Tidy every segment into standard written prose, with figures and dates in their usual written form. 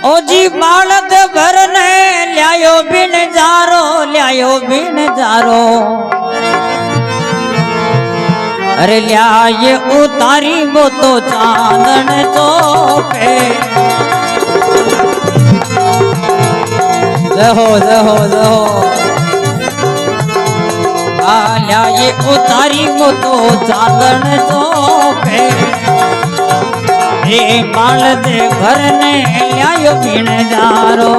ओ जी बालद भरने ल्यायो बिन जारो, ल्यायो बिन जारो। अरे ल्याये उतारी वो तो चांदन चौके। जय हो जय हो जय हो। ल्याये उतारी वो तो चांदन चौके। हे बाल दे भरने ल्यायो बिन जारो।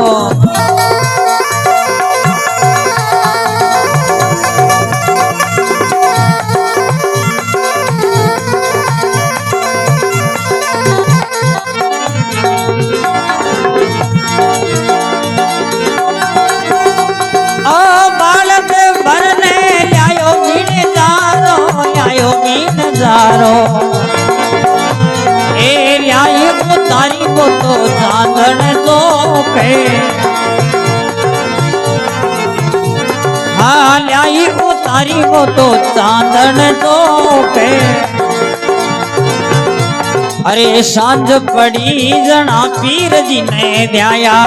ए ल्याई उतारी वो तो चांदन चौके। हाँ ल्याई उतारी वो तो चांदन चौके। अरे सांझ पड़ी जना पीर जी ने ध्याया।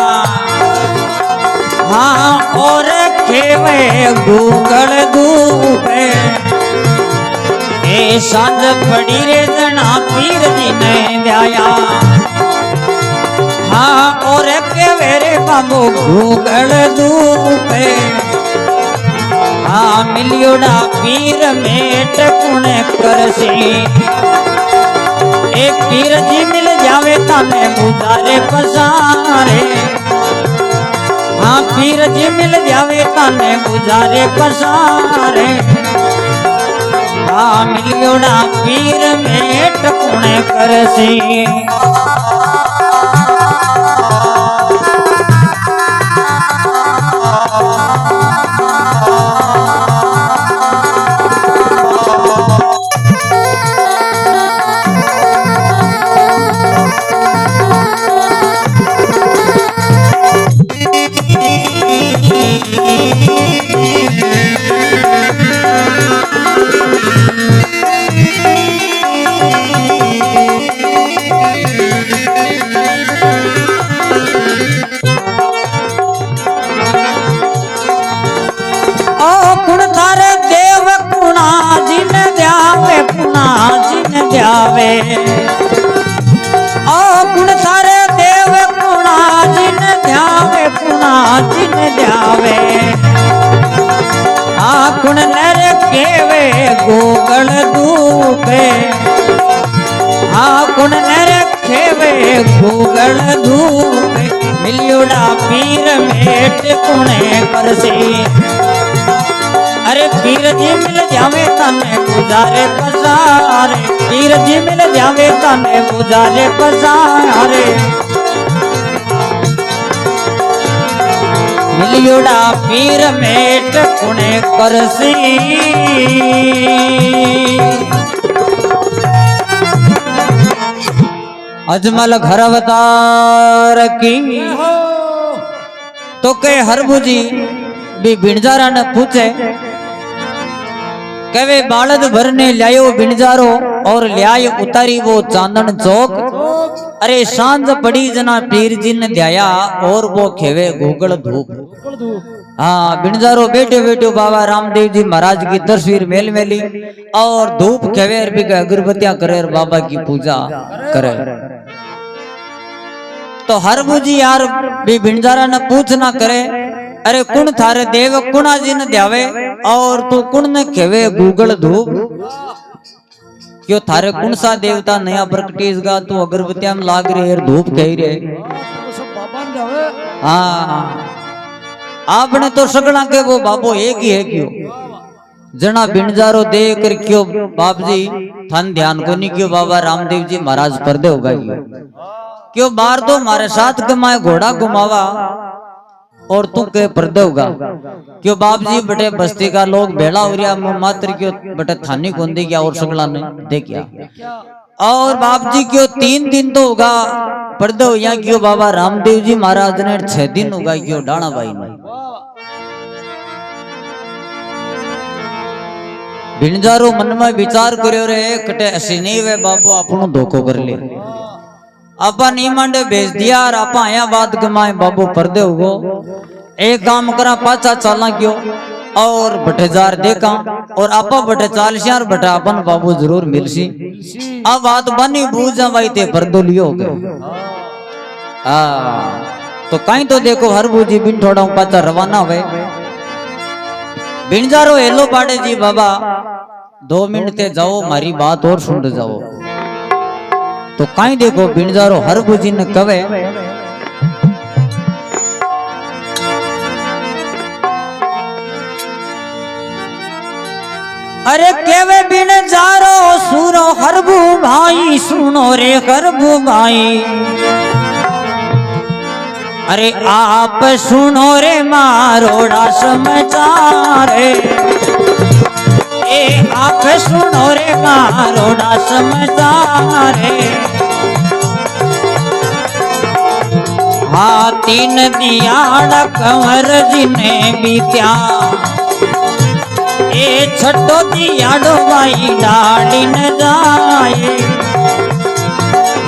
हाँ और खेवे गूगल धूपे। ए सांझ पड़ी रे जना पीर जी ने ध्याया। हाँ और केवे रे बाबू गूगल धूपे। हाँ मिलियोड़ा पीर मेट कुणे करसी। एक पीर जी मिल जावे ताने बुझारे पसारे। हाँ पीर जी मिल जावे ताने बुझारे पसारे। हाँ मिलियोड़ा पीर मेट कुणे करसी। ओ गुण थारे देव पुना जिन ध्यावे पुना जिन ध्यावे। आ गुण नर केवे गूगल धूपे। आ गुण नर केवे गूगल धूपे। मिलियोड़ा पीर मेट कुणे करसी। अरे पीर जी मिल जावे तने बुझारे पसारे। पीर जी मिल जावे तने बुझारे पसारे। मिलियोड़ा पीर मेट कुणे करसी। अजमल घर अवतार की। तो के हरभुजी भी बिणजारा ने पूछे कवे बालद भरने ल्यायो बिणजारो और ल्याय उतारी वो चांदन चौक। अरे सांझ पड़ी जना पीर जी ने ध्याया और वो खेवे गूगल धूप। हाँ बिणजारो बैठे बैठे बाबा रामदेव जी महाराज की तस्वीर मेल मेली और धूप खेवे अगरबत्तियां करे और बाबा की पूजा करे। तो हरभुजी यार भी बिणजारा ने पूछ ना करे। अरे कुण थारे देव कुणा जी ने ध्यावे और तू कुण ने खेवे गूगल धूप। क्यों थारे कुण सा देवता नया प्रकटीसगा तू अगरबत्तियां में लाग रहे और धूप कही रहे। हाँ आपने तो सगड़ा के वो बाबो एक ही है। क्यों जना बिणजारो दे कर क्यों बाप जी थन ध्यान को नहीं क्यों बाबा रामदेव जी महाराज पर दे होगा। क्यों बार तो हमारे साथ कमाए घोड़ा घुमावा और तू के पर्दे होगा। क्यों बाप जी बटे बस्ती का लोग भेड़ा हो रहा मात्र क्यों बटे थानी कौन दे गया और सगला ने दे गया। और बाप जी क्यों 3 दिन तो होगा पर्दे हो या क्यों बाबा रामदेव जी महाराज ने 6 दिन होगा क्यों डाणा भाई ने। बिणजारो मन में विचार करो रे कटे ऐसी नहीं वे बाबू आपनो धोखो कर ले। अपन ई मंडे भेज दिया और अपन आया बात कमाए बाबू पर्दे हो एक काम करा पाचा चालना क्यों और बटे जार देखा और आपा बटे चालसिया और बटे अपन बाबू जरूर मिलसी अब बात बनी बूझा भाई ते पर्दो लियो हो गए तो कहीं तो देखो हर बूझी बिन थोड़ा पाचा रवाना हुए बिन जारो हेलो पाड़े जी बाबा 2 मिनट ते जाओ मारी बात और सुन जाओ तो कहीं देखो बिन जारो हर बूझी ने कवे अरे केवे बिन जारो सुनो हरबू भाई सुनो रे हरबू भाई अरे आप सुनो रे मारोड़ा समाचार ए आप सुनो रे मारोड़ा समाचार हाँ 3 दियाड़ा कंवर जिने बीत्या ए छठो दियाड़ो भाई डाली न जाए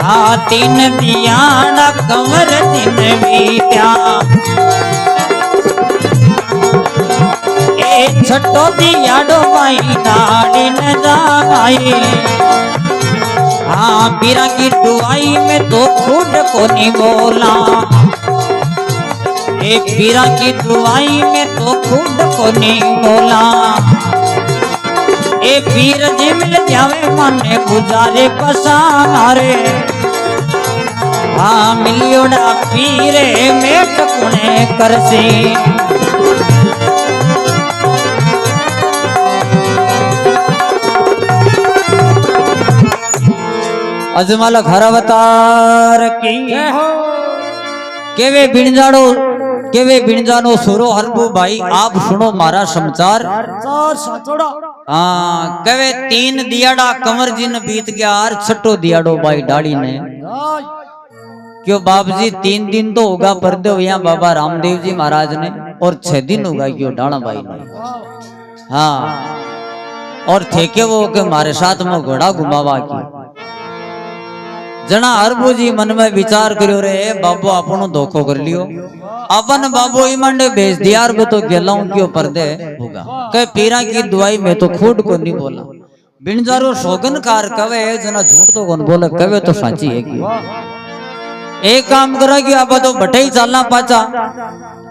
हाँ 3 दियाड़ा कंवर दिन बीत्या ए छठो दियाड़ो भाई डाली न जाए हाँ पीरा की दुआई में तो खुद को नहीं बोला एक पीरा की दुआई में तो खुद को नहीं बोला ए पीर जी मिल जावे माने गुजारे पसारे हाँ मिलियोड़ा पीरे मेट कुने करसी अजमाला खरावतार की केवे बिनजाड़ो केवे बिनजानो सुरो हरबू भाई आप सुनो मारा समाचार हाँ केवे 3 दियाड़ा कंवर जिन बीत गया और छठो दियाड़ो भाई डाड़ी ने क्यों बाप जी 3 दिन तो होगा पर्दे हुआ बाबा रामदेव जी महाराज ने और 6 दिन होगा क्यों डाणा भाई ने हाँ और थे के वो के मारे साथ में घोड़ा घुमावा की जना हरबू जी मन में विचार करो रे बाबू अपनो धोखो कर लियो अपन बाबू ही मंडे भेज दिया और तो गेला क्यों पर्दे होगा कह पीरा की दुआई में तो खुद को नहीं बोला बिनजारो शोगन कार कवे जना झूठ तो कौन बोले कवे तो साची है कि एक काम करा कि अब तो बटे ही चलना पाचा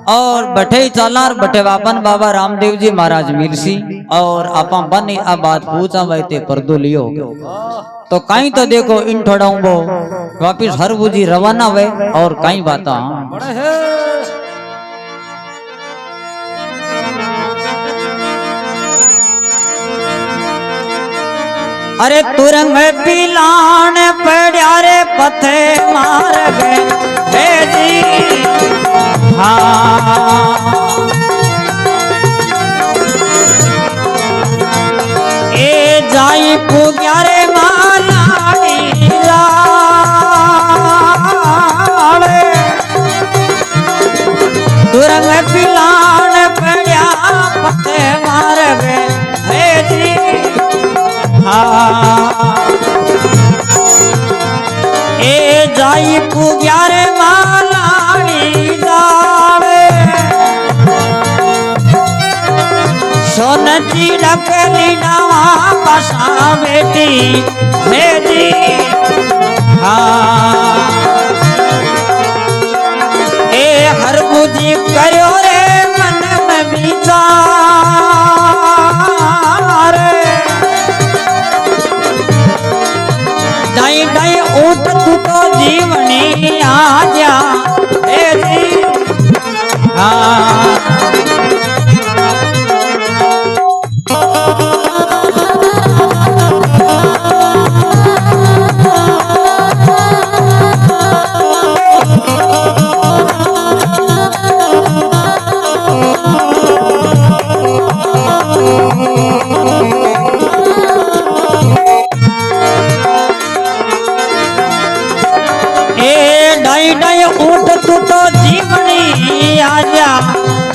और बटे ही चलना और बटे वापन बाबा रामदेव जी महाराज मिलसी और आपा बनी अब बात पूछा भाई ते पर्दो लियो तो कहीं तो देखो इन थोड़ा वो वापिस हर बूझी रवाना हुए और कहीं बाता अरे तुरंग पिलान पड़ा रे पथे मार गए जी हाँ ए जाई पुग्या रे मालाड़ी लाड़े तुरंग पिलान पड़ा पथे मार गए जी ए जाई पुग्या रे मालाड़ी जावे सोन चिड़क लीडावा बसा बेटी बेटी हाँ ए हर बुझी करो रे मन में विचार डाई डाई उठ तू तो जीवनी आ जा तेरी हाँ उठ तू तो जीवनी आजा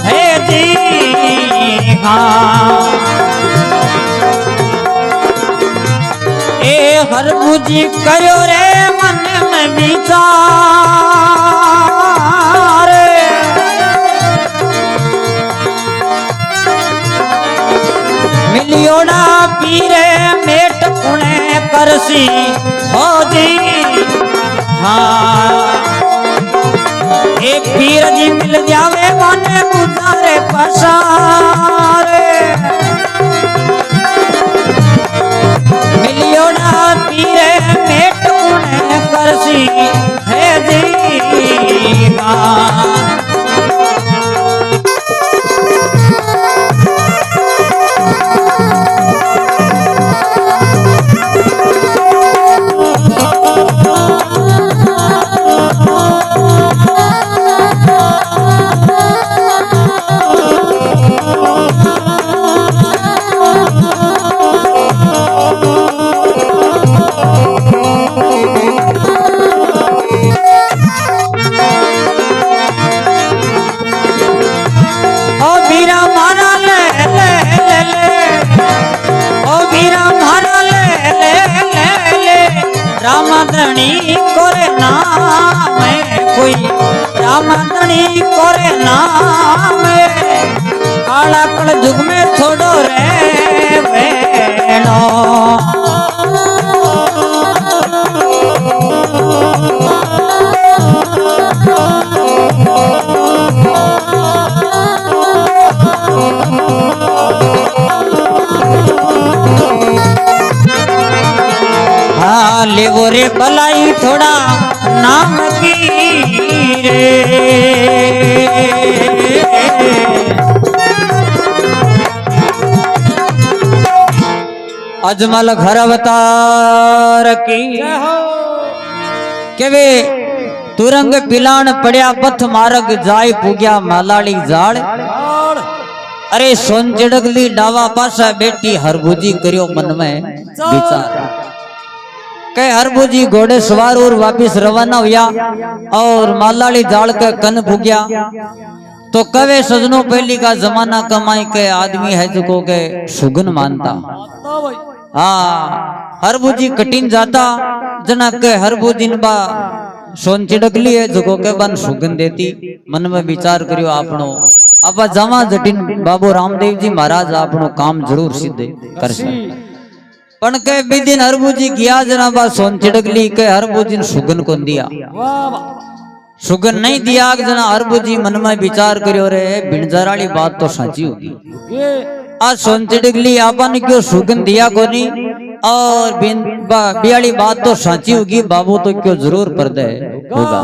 है जी हाँ ए हरबुजी करो रे मन में विचार मिलियोड़ा पीरे मेट पुणे करसी हो जी हाँ एक पीर जी मिल जावे माने गुजारे पसारे मिलियोड़ा पीरे मेट पुणे करसी है जी हाँ रामधनी करे नाम कोई रामधनी करे नाम काला कल जुग में थोड़ो रे बेनो लेवो रे भलाई थोड़ा नाम की रे अजमल घर अवतार की के वे तुरंग पिलान पड़िया पथ मार्ग जाय पुग्या मालाड़ी जाड़ अरे सोन चिड़गली डावा पासा बेटी हरभुजी करियो मन में विचार के हरभुजी घोड़े सवार और वापिस रवाना हुआ और मालाड़ी जाल के कन भुगया तो कवे सजनों पहली का जमाना कमाई के आदमी है जो के सुगन मानता हाँ हरभुजी कठिन जाता जना के हरभुजी बा सोन चिड़कली है जो के बन सुगन देती मन में विचार करियो आपनो अब जमा जटिन बाबू रामदेव जी महाराज आपनो काम जरूर सिद्ध कर सकते पण के बिदिन हरभुजी किया जनाबा सोन चिड़कली के हरभुजी सुगन को दिया सुगन नहीं दिया जना हरभुजी मन में विचार करियो रे बिनजराली बात तो सच्ची होगी आज सोन चिड़कली आपन क्यों सुगन दिया कोनी और बियाली बात तो सच्ची होगी बाबू तो क्यों जरूर पर्दे होगा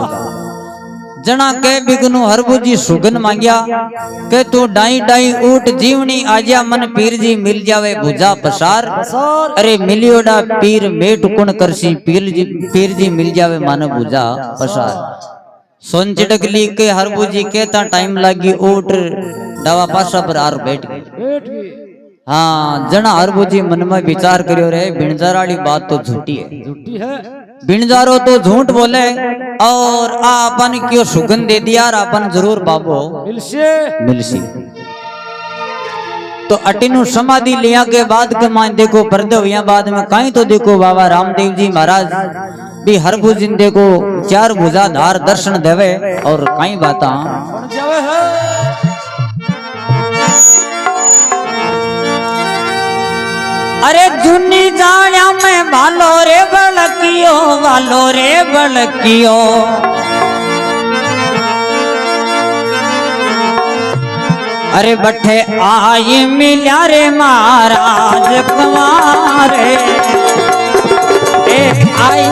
जना के बिगनु हरभुजी सुगन मांगिया के तू डाई डाई ऊट जीवनी आजा मन पीर जी मिल जावे भुजा पसार अरे मिलियोड़ा पीर मेट कुण करसी पीर जी मिल जावे मन भुजा पसार सोन चिड़कली के हरभुजी के ता टाइम लागी ऊट डावा पासा पर आर बैठ गई हाँ जना हरभुजी मन में विचार करियो रे बिनजराली बात तो झूठी है बिनजारो तो झूठ बोले और आपन क्यों सुगन दे दिया और अपन जरूर बाबो मिलसी तो अटिनु समाधि लिया के बाद के मान देखो पर्दे हुआ बाद में कहीं तो देखो बाबा रामदेव जी महाराज भी हरभुजी देखो चार भुजाधार दर्शन देवे और कहीं बात अरे जुनी जाया में भालो रे बलकियो अरे बठे आई मिल्या रे महाराज कुमारे आई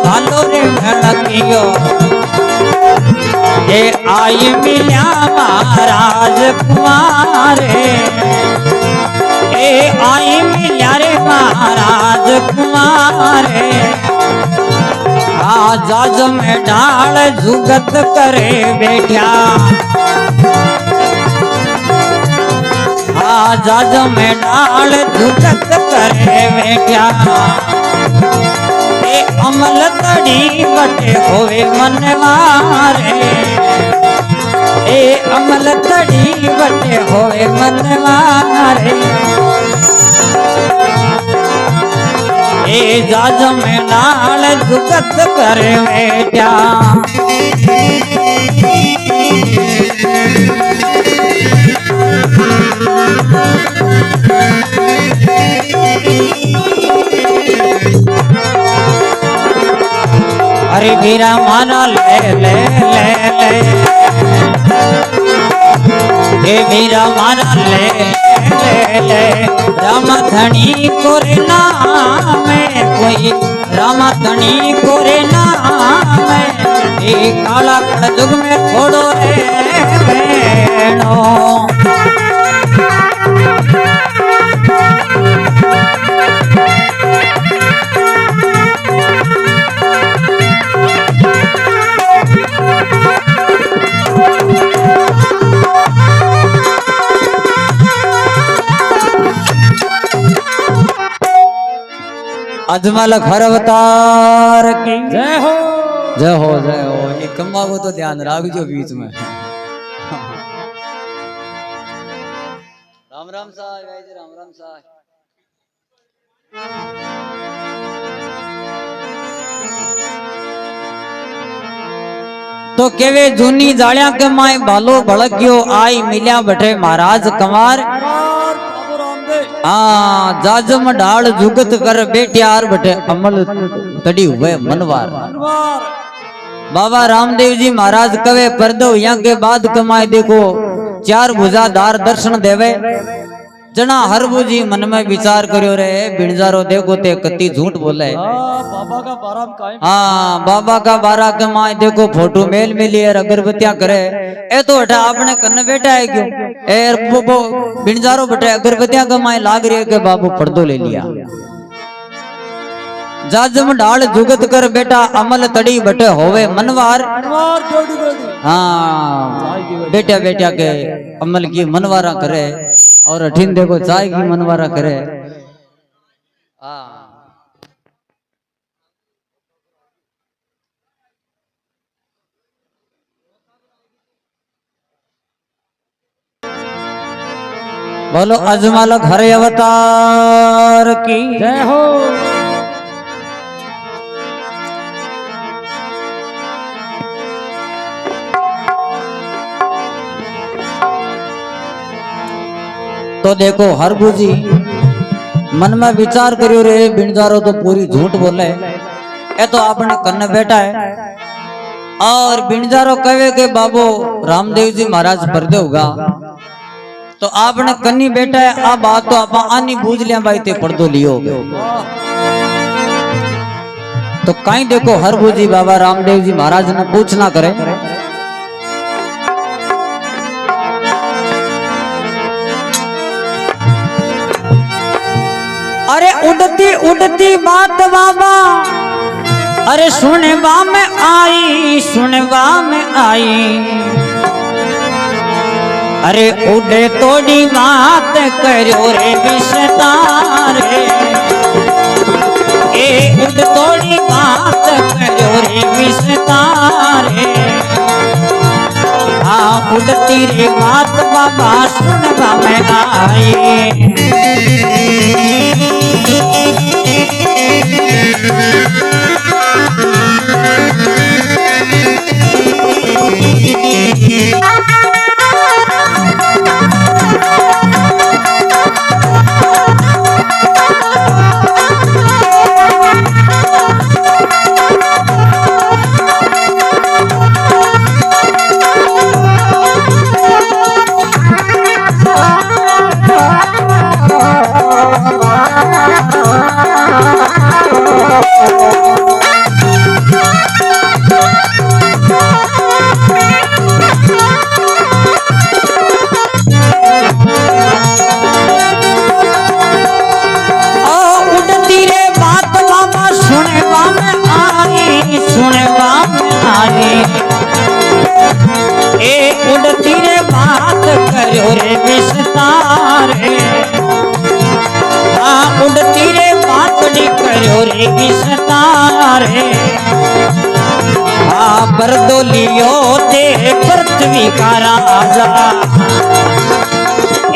भालो रे बलकियो ए आई मिल्या महाराज कुमारे ए आई मिल्या रे महाराज कुमारे आजाज में डाल जुगत करे बैठा आजाज में डाल जुगत करे बैठा ए अमल तड़ी बटे होवे मनवारे ए अमल तड़ी बटे होवे मनवारे ए जाज में नाल जुगत करे बेटा अरे वीरा माना ले ले ले ले ए वीरा माना ले ले ले राम धनी कोरे नाम कोई राम धनी कोरे नाम ए काला जुग में छोड़ो रे बेनो अजमल घर अवतार की जय हो जय हो जय हो। ये कम्मा को तो ध्यान रखो बीच में। राम राम साहब राम राम साहब। तो केवे जूनी जालिया के माए बालो भड़क्यो आई मिल्या बठे महाराज कंवार हाँ जाजम डाल जुगत कर बेटियार बटे अमल तड़ी हुए मनवार बाबा रामदेव जी महाराज कवे परदो यहाँ के बाद कमाए देखो चार भुजादार दर्शन देवे जना हरबू जी मन में विचार करियो रे बिणजारो देखो ते कति झूठ बोले बाबा का बारा कायम हाँ बाबा का बारा कमाए देखो फोटो मेल मिली है अगरबत्तियां करे ए तो हटा आपने कन्न बेटा है क्यों ए बिणजारो बटे अगरबत्तियां कमाए लाग रही है के बाबू पर्दो ले लिया जाजम डाल जुगत कर बेटा अमल तड़ी बटे होवे मनवार हाँ बेटा बेटा के अमल की मनवारा करे और अठीन देखो चाय की मनवारा करे बोलो अजमल घर अवतार की जय हो। तो देखो हरबू जी मन में विचार करियो रे बिणजारो तो पूरी झूठ बोले ए तो आपने कन्न बैठा है और बिणजारो कहे के बाबू रामदेव जी महाराज पर्दे होगा तो आपने कन्नी बैठा है आ बात तो आप आनी बूझ लिया भाई ते पर्दो लियो तो कहीं देखो हरबू जी बाबा रामदेव जी महाराज ने पूछना करे अरे उड़ती उड़ती बात बाबा अरे सुनवा में आई अरे उड़े तोड़ी बात करो रे विस्तारे ए उड़ तोड़ी बात करो रे विस्तारे हाँ उड़ती रे बात बाबा सुनवा में आई विस्तारे पर्दो लियो ते पृथ्वी का राजा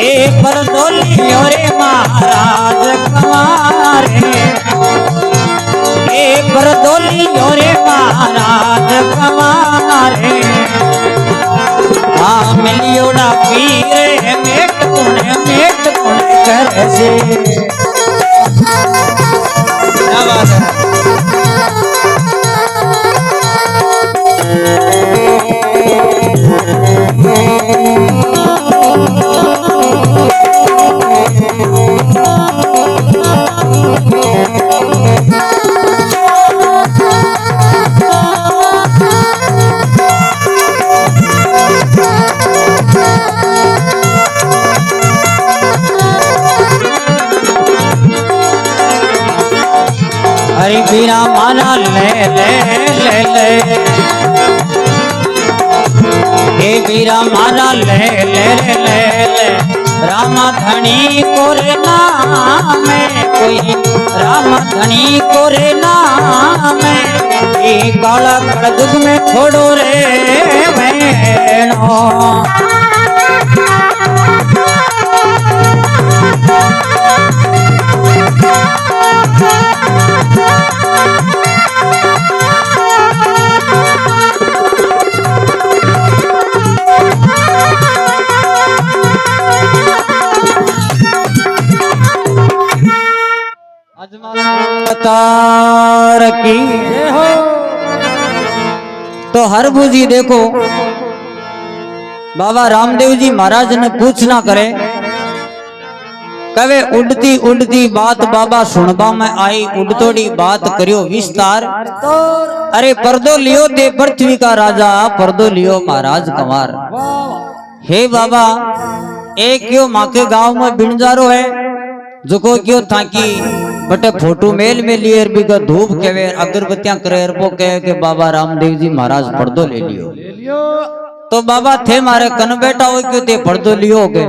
ए पर्दो लियो रे महाराज कमारे ए पर्दो लियो रे महाराज कमारे मिलियोड़ा पीरे मेट कुण कर से क्या बात है। हरि बीरा माना ले ले ले ले हे बीरा माना ले ले ले ले रामा धनी कोरे नाम कोई रामा धनी कोरे नाम ये काला कड़दुग में छोड़ो रे बहनों की हो तो हर बुझी देखो बाबा रामदेव जी महाराज ने पूछना करे कवे उड़ती उड़ती बात बाबा सुनबा में आई उड़तोड़ी बात करियो विस्तार अरे पर्दो लियो ते पृथ्वी का राजा पर्दो लियो महाराज कंवार हे बाबा एक क्यों माँ के गांव में बिनजारो है जो को क्यों ताकि बटे फोटो मेल में लिए भी का धूप केवे अगरबत्तियां करे वो कहे के बाबा रामदेव जी महाराज पर्दो ले लियो तो बाबा थे मारे कन बैठा हो क्यों ते पर्दो लियो के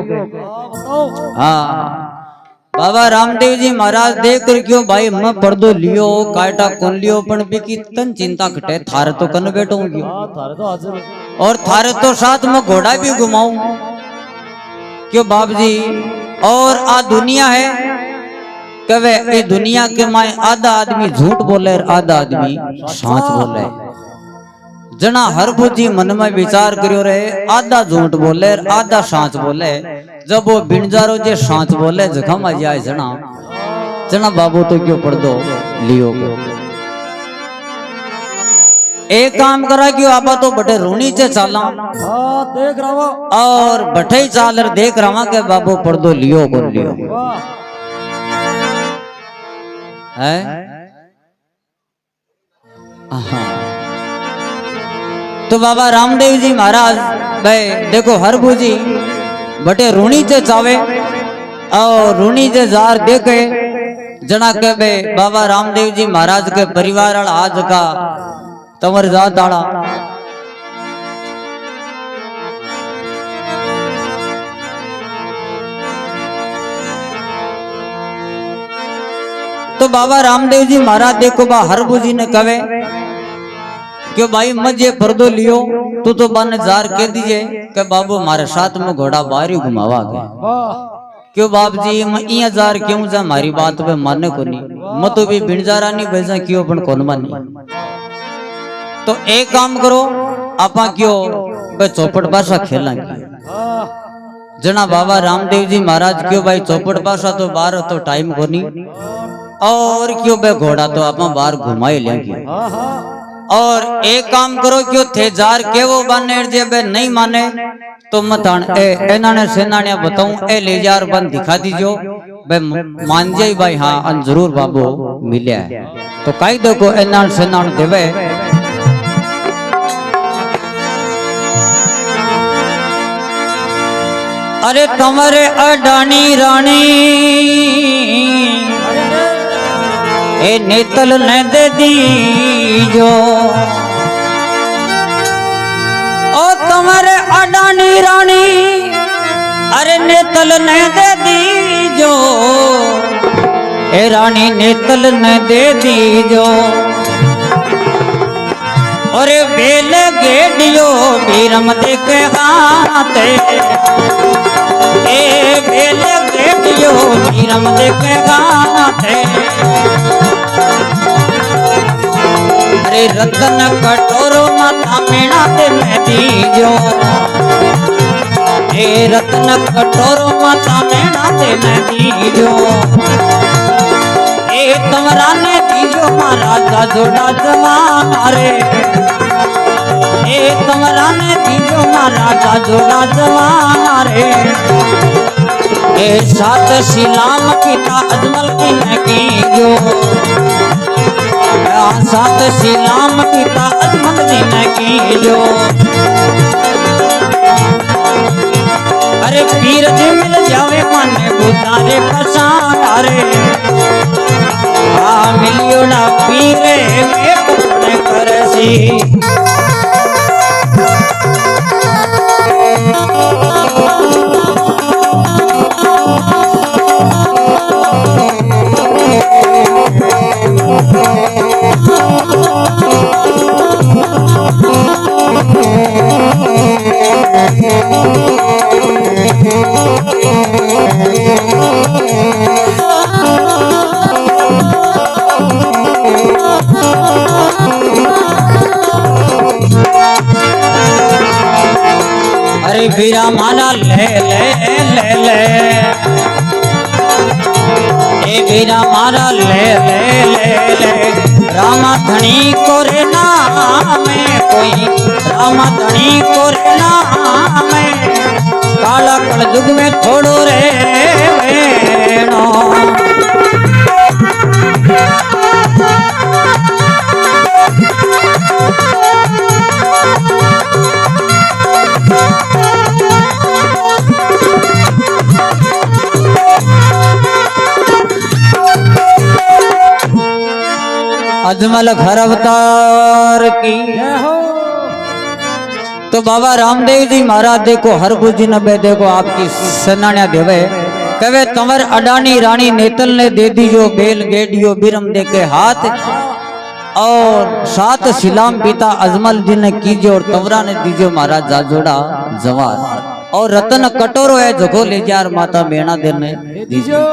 हाँ बाबा रामदेव जी महाराज देख कर क्यों भाई मैं पर्दो लियो काटा कौन लियो पण भी तन चिंता कटे थारे तो कन बैठो और थारे तो साथ में घोड़ा भी घुमाऊं क्यों बाप जी और आ दुनिया है कवे ये दुनिया के माए आधा आदमी झूठ बोले और आधा आदमी सच बोले जना हर बुझी मन में विचार करियो रहे आधा झूठ बोले और आधा सच बोले जब वो बिनजारो जे सच बोले जखम आ जाए जना जना बाबू तो क्यों पर्दो लियो एक काम करा क्यों आपा तो बटे रूनी से चाला देख रहा और बटे चालर देख रहा के बाबू पर्दो लियो कौन लियो है तो बाबा रामदेव जी महाराज भाई देखो हर बुझी बटे रूनी से चावे और रूनी से जार देखे जना के बे बाबा रामदेव जी महाराज के परिवार आज का तमर जात आड़ा तो बाबा रामदेव जी महाराज देखो बा हरबू जी ने कहे क्यों भाई मजे पर्दो लियो तू तो बाने जार कह दीजिए कि बाबू हमारे साथ में घोड़ा बाहर ही घुमावा गया क्यों बाप जी मैं इया जार क्यों जा हमारी बात पे मानने को नहीं मैं तो भी बिनजारा नहीं भेजा क्यों अपन कौन मानी तो एक काम करो आपा क्यों बे चौपट भाषा खेलेंगे जना बाबा रामदेव जी महाराज क्यों भाई चौपट भाषा तो बाहर तो टाइम को नहीं और क्यों बे घोड़ा तो आप बाहर घुमाई लेंगे और एक काम करो क्यों थे जार के वो बाने जे बे नहीं माने तो मतान ए नाने सेनानिया बताऊं ए ले जार बन दिखा दीजो बे मान जाई भाई हाँ जरूर बाबू मिले तो कई देखो ए नान सेनान देवे अरे तुम्हारे अडानी रानी ए नेतल न दे दीजो ओ तुम्हारे अडानी रानी अरे नेतल न दे दीजो ए रानी नेतल ने दे दीजो और बेल गेडियो बीरम देखे हाथे ए बेल गेडियो बीरम देखे हाथे अरे रतन कटोरो माता मेणा दिन दीजो ए रतन कटोरो माता मेणा दिन दीजो ए तमरा ने दीजो महाराजा जोड़ा जमारे ए तमरा ने दीजो महाराजा जोड़ा जमारे ए सात शिलाम पिता अजमल की न कीजो सात शिलाम पिता अजमल की न कीजो अरे पीर जी मिल जावे माने बुतारे पसारे आ मिलियो ना पीरे में कुने करसी अरे बीरा माला ले ले ले ले ए बीरा माला ले ले ले ले रामा धनी कोरे नाम कोई रामा धनी कोरे नाम काला कल युग में थोड़ो रे वेणो अजमल घर अवतार की तो बाबा रामदेव जी महाराज देखो हर बुझी नबे देखो आपकी सनाण्या देवे कवे तंवर अडानी रानी नेतल ने दे दीजो बेल गेडियो बिरम दे के हाथ और सात शिलाम पिता अजमल जी ने कीजिए और तंवरा ने दीजिए महाराज जाजोड़ा जवार और रतन कटोरो है जगो ले जार माता मेणा दे ने दीजिए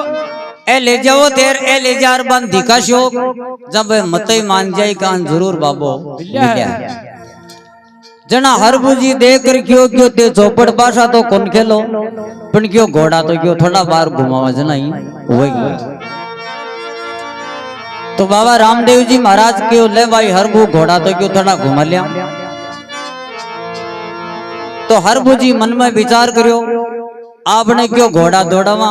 ए ले जाओ देर ए ले जार बन दिखाशो जब मतई मान जाए कान जरूर बाबो मिल्या जना हर बुझी देख कर क्यों ते चौपड़ पासा तो कौन खेलो पण क्यों घोड़ा तो क्यों थोड़ा बार घुमावा जना ही वही तो बाबा रामदेव जी महाराज क्यों ले भाई हर बू घोड़ा तो क्यों थोड़ा घुमा लिया तो हर बुझी मन में विचार करियो आपने क्यों घोड़ा दौड़ावा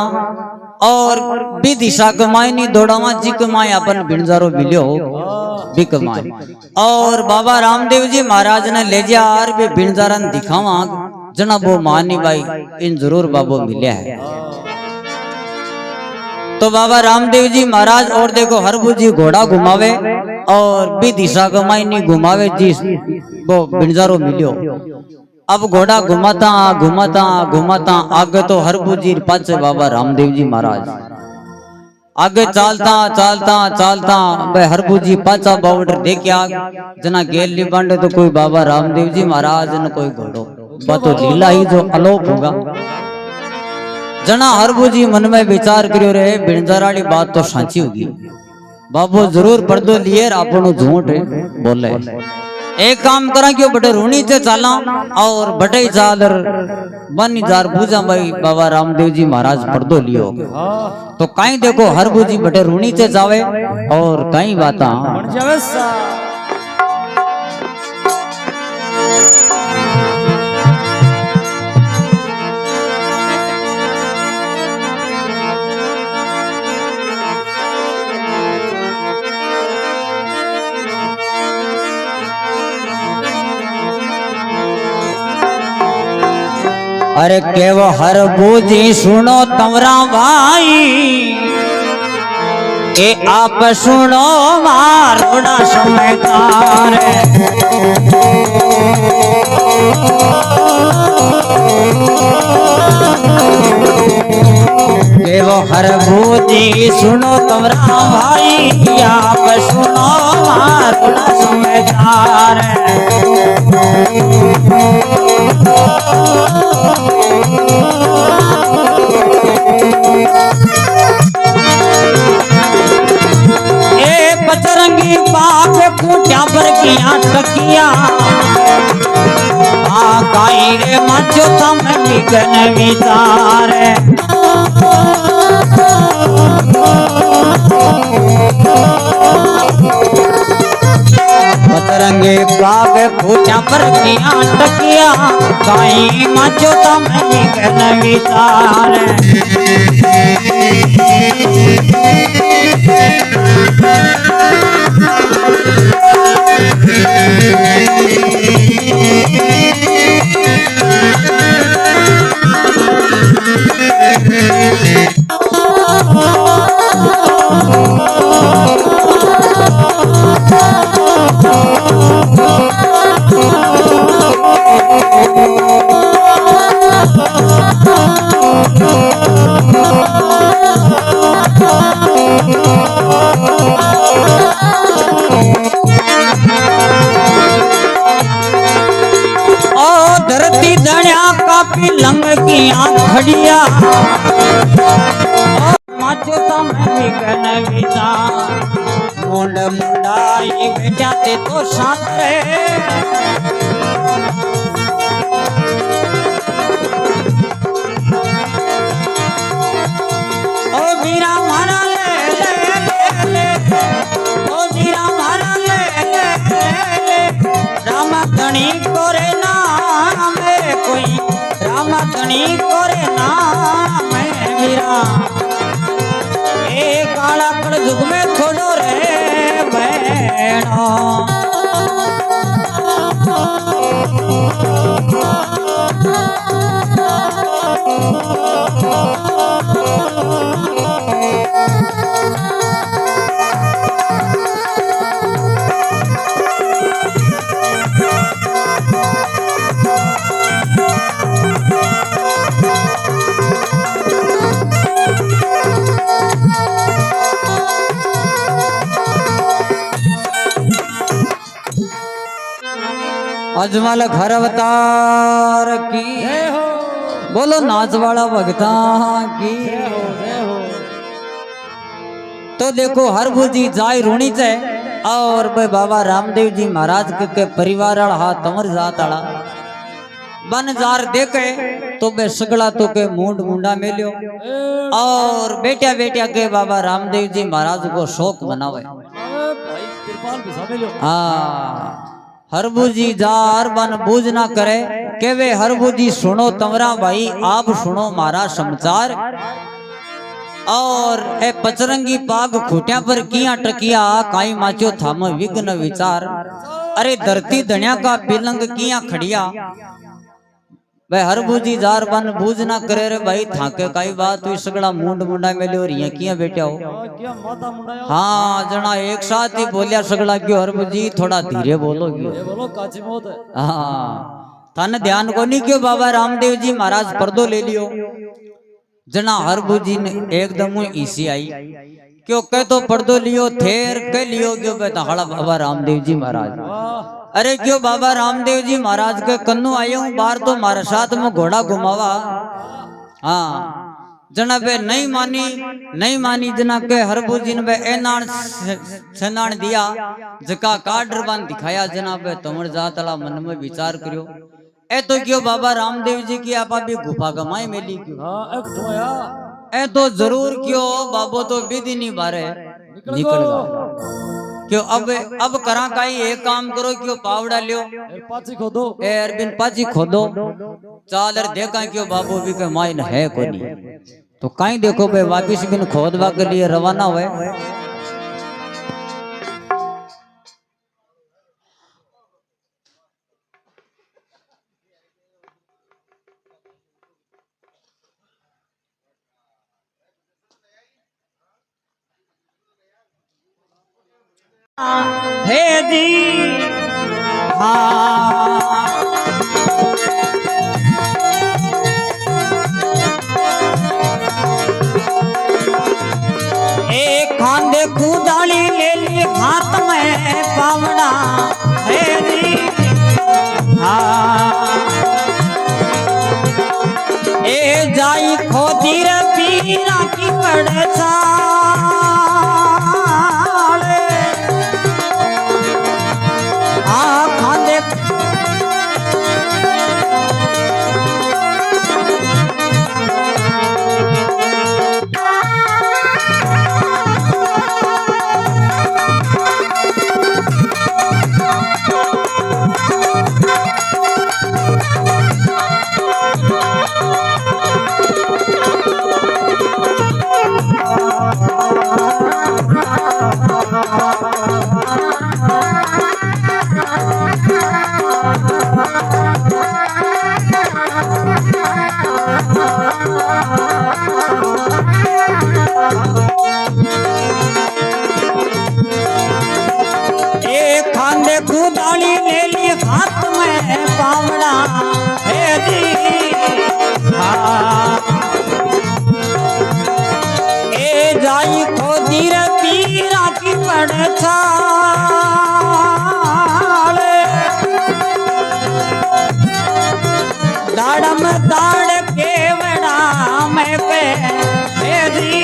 और भी दिशा कमाई नहीं दौड़ावा जी कमाई अपन बिनजारो मिलियो भी कमाई और बाबा रामदेव जी महाराज ने ले जा और भी बिनजारन दिखावा जना वो मानी भाई इन जरूर बाबो मिले है तो बाबा रामदेव जी महाराज और देखो हर बुझी घोड़ा घुमावे और भी दिशा कमाई नहीं घुमावे जी वो बिनजारो मिलियो अब घोड़ा घुमाता घुमाता घुमाता आगे तो हर बुझी पाचे बाबा रामदेव जी महाराज आगे चालता चालता चालता भाई हर बुझी पाचा बावडर देखे आग जना गेल ली बांडे तो कोई बाबा रामदेव जी महाराज न कोई घोड़ो बातो लीला ही जो अलोप होगा जना हर बुझी मन में विचार करियो रे बिनजाराड़ी बात तो साची होगी बाबू जरूर पर्दो लिए आपनो झूठ बोले एक काम करा क्यों बटे रूणी से चाला और बटे चादर बन जार पूजा भाई बाबा रामदेव जी महाराज पर्दो लियो तो कहीं देखो हर बुझी बटे रूणी से जावे और कहीं बाता अरे केव हर बूझी सुनो तमरा भाई ए आप सुनो मारोड़ा समझदार केव वो हर भूजी सुनो तुम्हारा भाई आप सुनो मारुला समाचार ए पचरंगी बाप खूंटिया पर किया टकिया काई रे मचो तम विघन विचार पतरंगे बाग पूछा पर किया टकिया काई मचो तम विघन विचार लंग की खड़िया माचो तम विघन विचार मुंड मुंडाई बेटा ते तो साथ रे ओ वीरा मारा ले ले ले ले ओ वीरा मारा ले ले ले राम धनी कोरे ना मेरे कोई राम धनी कोरे ना मैं वीरा ए काला कड़ जुग में थोड़ो रे बैणो अजमल घर अवतार की बोलो नाच वाला भगता की तो देखो हर बुझी जाय रूणी से और भाई बाबा रामदेव जी महाराज के परिवार हाथ तमर जात आला बन जार देखे तो बे सगला तो के मुंड मुंडा मेलियो और बेटिया बेटिया के बाबा रामदेव जी महाराज को शौक मनावे हाँ हरबूजी जार बन बूझ ना करे के वे हरबूजी सुनो तमरा भाई आप सुनो मारा समाचार और ए पचरंगी पाग खूटिया पर किया टकिया काई माचो थाम विघ्न विचार अरे धरती धनिया का पिलंग किया खड़िया भाई हरबूजी जार बन बूझ ना करे रे भाई थाके काई बात हुई सगड़ा मुंड मुंडा मेले और ये किया बेटा हो हाँ जना एक साथ ही बोलिया सगड़ा क्यों हरबूजी थोड़ा धीरे बोलो क्यों हाँ थाने ध्यान को नहीं क्यों बाबा रामदेव जी महाराज पर्दो ले लियो जना हरबूजी ने एकदम इसी आई क्यों कह तो पर्दो लियो थेर के लियो क्यों कहता हड़ा बाबा रामदेव जी महाराज अरे क्यों बाबा रामदेव जी महाराज के कन्नू आयो हूँ बाहर तो मारे साथ में घोड़ा घुमावा हाँ जना बे नहीं मानी जना के हरबूजी ने बे एनान छनान दिया जका काडर बन दिखाया जना बे तमर जातला मन में विचार करियो ए तो क्यों बाबा रामदेव जी की आपा भी गुफा गमाई मेली क्यों ए तो जरूर क्यों बाबो तो विधि नहीं बारे निकल गया क्यों अब करा काई एक काम करो क्यों पावड़ा लियो पाची खोदो ए अरबिन पाची खोदो चालर देखा क्यों बाबू भी के माइन है कोनी तो काई देखो भाई वापिस बिन खोदवा के लिए रवाना हुए हे जी हाँ पीरा की पड़े छाले आ खांदे खांदे खुदाली ले ली हाथ में पावड़ा है जी ए जाई खोदी रे पीरा की पड़े छाले दाड़म दाड़ के बड़ा में पे है जी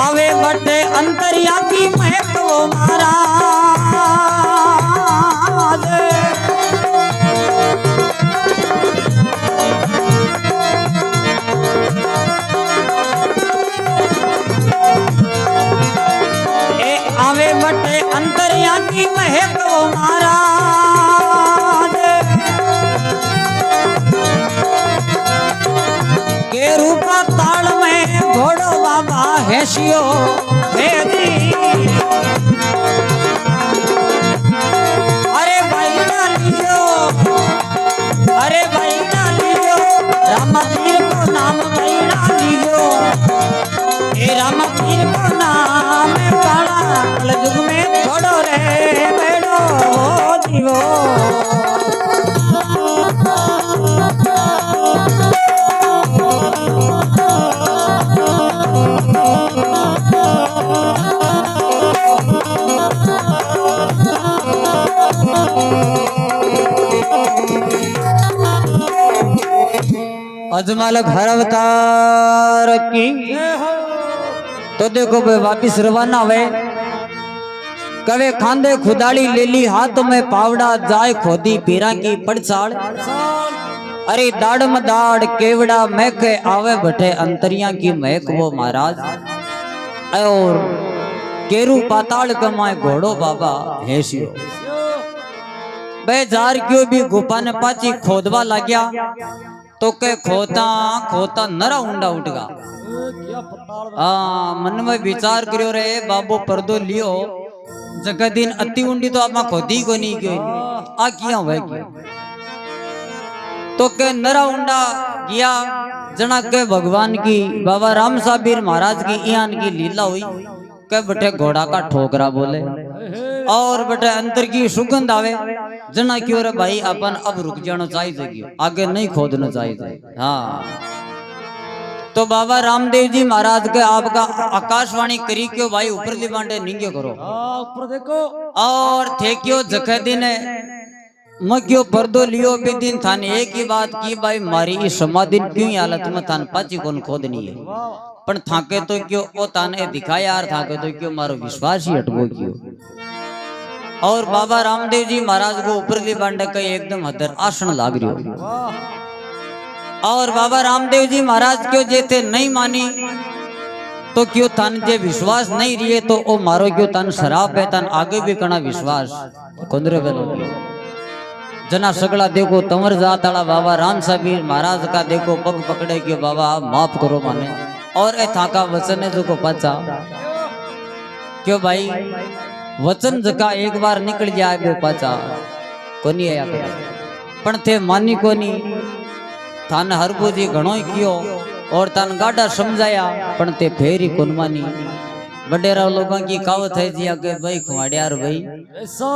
आवे बटे अंतरिया की महक वो महाराज आवे बटे अंतरिया की महक वो महाराज के रूपा ताल में घोड़ो बाबा हैसियो भेदी अरे भाई डालियो रामपीर को नाम भाई डालियो ए रामपीर को नाम पाड़ा कलयुग में छोड़ो रे बेड़ो जीवो अजमल घर अवतार की तो देखो भाई वापिस रवाना हुए कवे खांदे खुदाड़ी ले ली हाथ में पावड़ा जाए खोदी पीरा की पड़चाड़ अरे दाड़म दाड़ केवड़ा महक आवे बटे अंतरिया की महक वो महाराज और केरू पाताल कमाए घोड़ो बाबा हेसियो बेजार क्यों भी गुफा ने पाची खोदवा लाग्या तो के खोता खोता नरा उंडा उठगा मन में विचार करियो रे बाबू पर्दो लियो जगह दिन अति उंडी तो आप खोदी को नहीं क्यों आ किया हुआ क्यों तो के नरा उंडा किया जना के भगवान की बाबा राम साबिर महाराज की ईयान की लीला हुई के बटे घोड़ा का ठोकरा बोले और बटे अंतर की सुगंध आवे जना क्यों रे भाई अपन अब रुक जाना चाहिए आगे नहीं खोदना चाहिए हाँ तो बाबा रामदेव जी महाराज के आपका आकाशवाणी करी क्यों भाई ऊपर ली बांटे नींगे करो ऊपर देखो और थे क्यों जखे दिन मैं क्यों पर्दो लियो भी दिन थाने एक ही बात की भाई मारी इस समाधि क्यों हालत में थान पाची कौन खोदनी है पण थाके तो क्यों ओ ताने दिखाया यार थाके तो क्यों मारो विश्वास ही हटवो क्यों और बाबा रामदेव जी महाराज को ऊपर ली बांटे का एकदम हदर आसन लाग रही हो और बाबा रामदेव जी महाराज क्यों जेते नहीं मानी तो क्यों तन जे विश्वास नहीं रही तो ओ मारो क्यों तन शराब है तन आगे भी करना विश्वास कुंदरे बेलो जना सगड़ा देखो तंवर जाताड़ा बाबा राम साबिर महाराज का देखो पग पकड़े क्यों बाबा माफ करो माने और ए थाका वचन है जो को पाचा क्यों भाई वचन जका एक बार निकल जाए बे पाचा कोनी आया करे पण थे मानी कोनी थान हरबो जी घणो कियो और तान गाड़ा समझाया पण ते फेरी कोन मानी बडेरा लोगों की कहावत है जी आगे भाई खुआड़ियार भाई ऐसा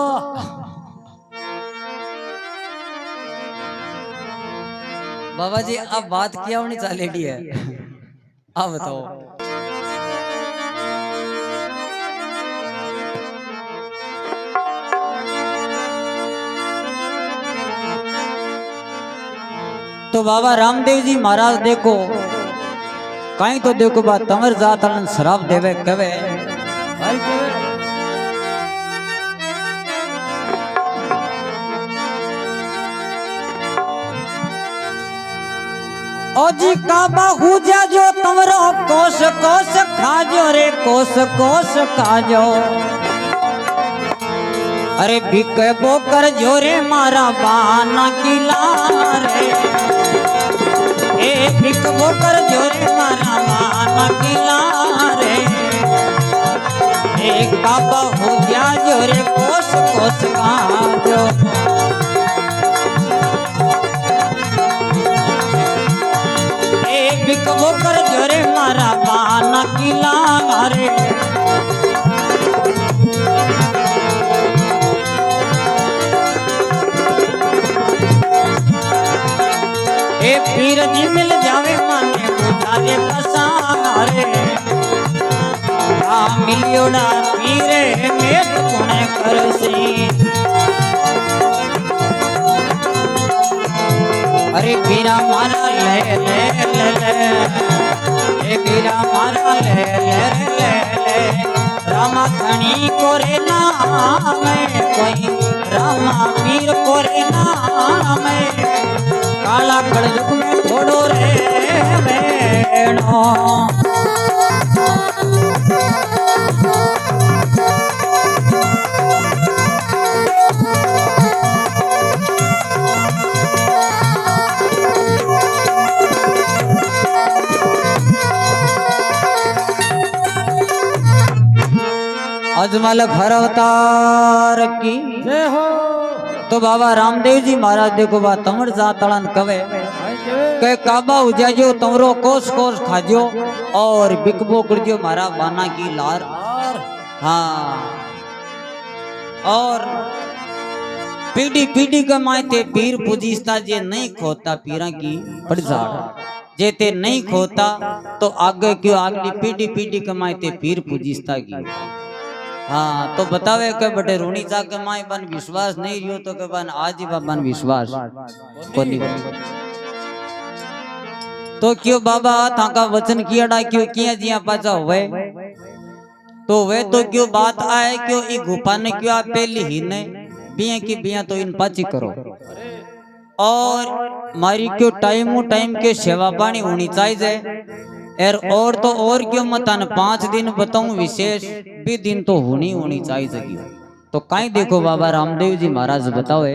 बाबा जी अब बात क्या होनी चालेडी है अब बताओ तो बाबा रामदेव जी महाराज देखो कहीं तो देखो बा तमर जात शराब देवे कवे भाई केवे ओ जी का बाहू जा जो तमरो कोस कोस खाजो रे कोस कोस खाजो अरे बिक बोकर जो रे मारा बाना किला रे ए बिक बोकर जो रे मारा बाना किला रे एक का बाहू जा जो रे कोस कोस खाजो बिकबो कर जोरे मारा बाना किला रे ए पीर जी मिल जावे माने बुझारे पसारे आ मिलियोड़ा पीरे मेट गुणे करसी अरे पीरा मारा ले ले ले ले ए पीरा मारा ले ले ले ले रामा धनी कोरे नाम कोई रामा पीर कोरे नाम काला कड़जुग में थोड़ो रे बेणो अजमल घर अवतार की जय हो तो बाबा रामदेव जी महाराज देखो बा तमर जातड़न कवे भाई केवे के काबा उजाजो तमरो कोस कोस खाजो और बिकबो करजो मारा बाना की लार हाँ और पीढ़ी पीढ़ी कमाते पीर पूजिस्ता जे नहीं खोता पीरा की पड़जाड़ जेते नहीं खोता तो आगे क्यों अगली पीढ़ी पीढ़ी कमाते पीर पूजिस्ता की हाँ तो बतावे के बटे रूणी चा के माई बन विश्वास नहीं रियो तो के बन आज ही बन विश्वास कोनी तो क्यों बाबा थाका वचन कियाड़ा क्यों किया जिया पाचा हुए तो वे तो क्यों बात आए क्यों ई गुफा ने क्यों आप पहली ही ने बिया की बिया तो इन पाची करो और मारी क्यों टाइम के सेवा पानी होनी चाहिए और तो और क्यों मतन 5 दिन बताऊं विशेष भी दिन तो होनी चाहिए जगी तो कहीं देखो बाबा रामदेव जी महाराज बताओ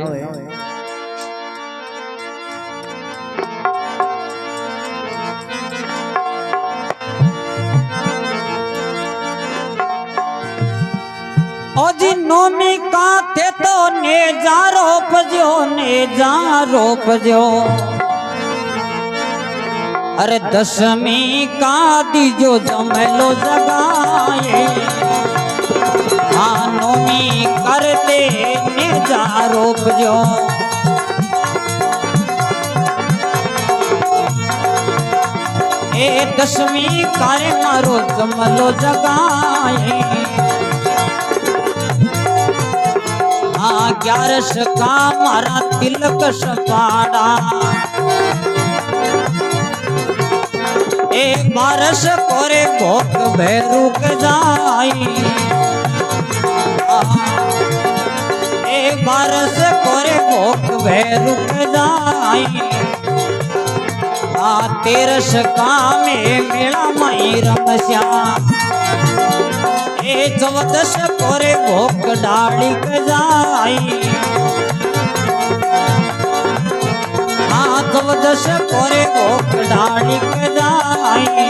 जी नोमी का थे तो ने जा रोप जो अरे दशमी का दीजो जमलो जगाए हाँ नोमी करते ने जा रोप जो ए दशमी करे मारो जमलो जगाए हाँ 11 का मारा तिलक सपाड़ा एक बारस कोरे भोग भैरुक जाई एक बारस कोरे भोग भैरुक जाई आ 13 का में मेला माई रमस्या ए 14 कोरे भोग डाली जाई 14 कोरे भोग डाली जाई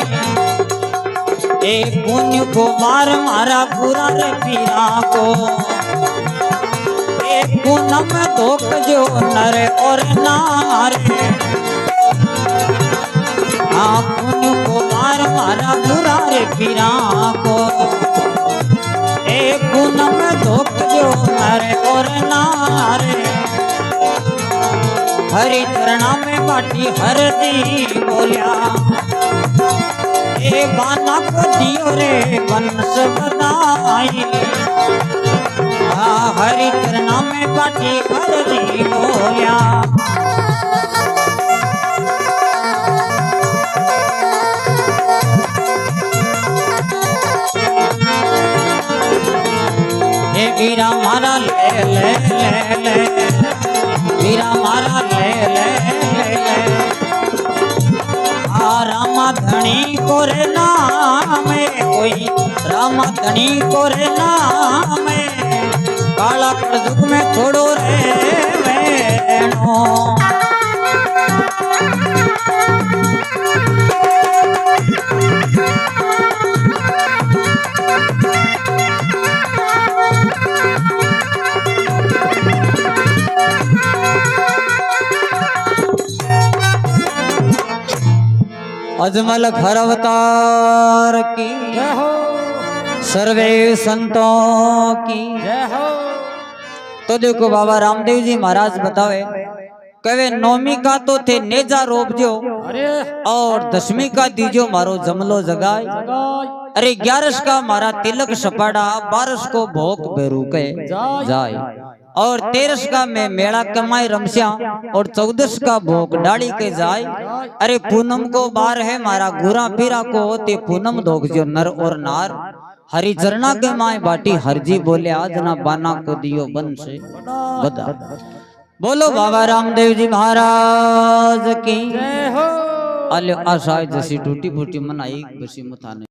एक पुण्य को मार मारा पूरा रे पीरा को एक पूनम धोक जो नर और नारे हाँ पुण्य को मार मारा पूरा रे पीरा को एक पूनम धोक जो नर और नारे हरि चरणा में बाटी हरदी बोलिया ए बाना को दियो रे वंश बताई हरि चरणा में बाटी हरदी बोलिया ले ले ले वीरा मारा ले ले ले आ रामा धनी को रे नाम कोई रामा धनी को रे नाम काला कर दुख में थोड़ो रे वेणो अजमल खर अवतार की जय हो सर्वे संतों की जय हो। तो देखो बाबा रामदेव जी महाराज बतावे कहे नौमी का तो थे नेजा रोपजो अरे और दशमी का दीजो मारो जमलो जगाए जगाई अरे 11 का मारा तिलक सपाड़ा 12 को भोग बेरू के जाए और 13 का में मेला कमाई रमस्या और 14 का भोग डाली के जाए अरे पूनम को बार है मारा गुरा पीरा को होते पूनम दोग जो नर और नार हरि चरणा के माए बाटी हरजी बोले आज ना बाना को दियो बन से बता बोलो बाबा रामदेव जी महाराज की जय हो। अले आशा जैसी टूटी फूटी मनाई बसी मुथाने